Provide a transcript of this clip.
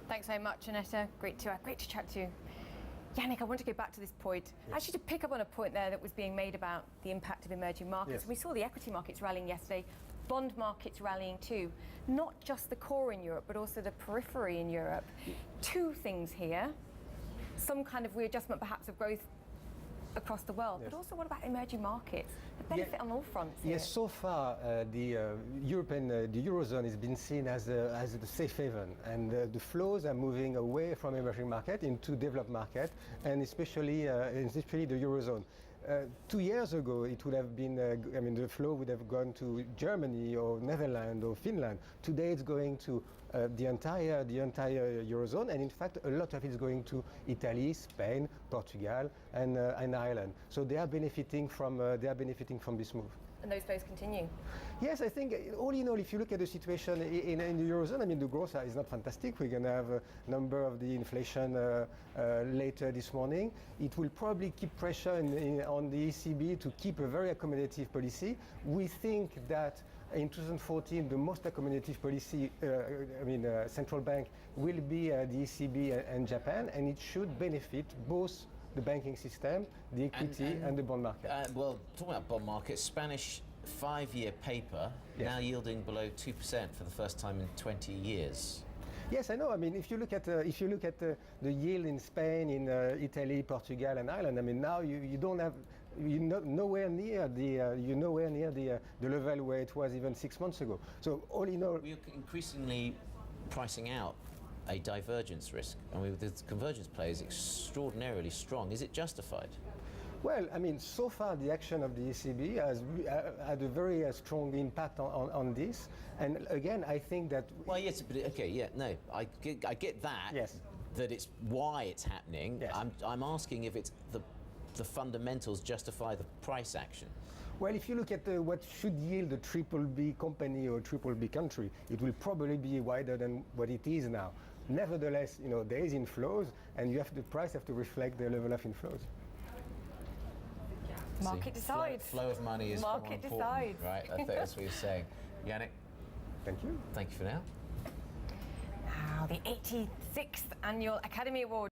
Thanks very much, Annetta. Great to chat to you. Yannick, I want to go back to this point. Yes. Actually, to pick up on a point there that was being made about the impact of emerging markets. Yes. We saw the equity markets rallying yesterday, bond markets rallying too. Not just the core in Europe, but also the periphery in Europe. Two things here. Some kind of readjustment perhaps of growth across the world, yes. But also what about emerging markets? The benefit on all fronts here. Yes, so far the Eurozone has been seen as the safe haven, and the flows are moving away from emerging market into developed market, and especially the Eurozone. 2 years ago, it would have been, the flow would have gone to Germany or Netherlands or Finland. Today, it's going to the entire Eurozone, and in fact, a lot of it is going to Italy, Spain, Portugal, and Ireland. So they are benefiting from this move. And those flows continue? Yes, I think all in all, if you look at the situation in the Eurozone, the growth is not fantastic. We're going to have a number of the inflation later this morning. It will probably keep pressure on the ECB to keep a very accommodative policy. We think that in 2014, the most accommodative policy, central bank, will be the ECB and Japan, and it should benefit both the banking system, the equity, and the bond market. Well, talking about bond market, Spanish 5-year paper now yielding below 2% for the first time in 20 years. Yes, I know. If you look at the yield in Spain, in Italy, Portugal, and Ireland, now you're nowhere near the level where it was even 6 months ago. So all in all, we're increasingly pricing out a divergence risk, and the convergence play is extraordinarily strong. Is it justified? Well, so far the action of the ECB has had a very strong impact on this. And again, I think that... Well, yes, but I get that. Yes. That it's why it's happening. Yes. I'm asking if it's the fundamentals justify the price action. Well, if you look at what should yield a triple-B company or triple-B country, it will probably be wider than what it is now. Nevertheless, there is inflows, and the price have to reflect the level of inflows. Market decides. Flow of money is market more important, decides. Right? I think that's what you're saying. Yannick, thank you. Thank you for now. Now, the 86th Annual Academy Award.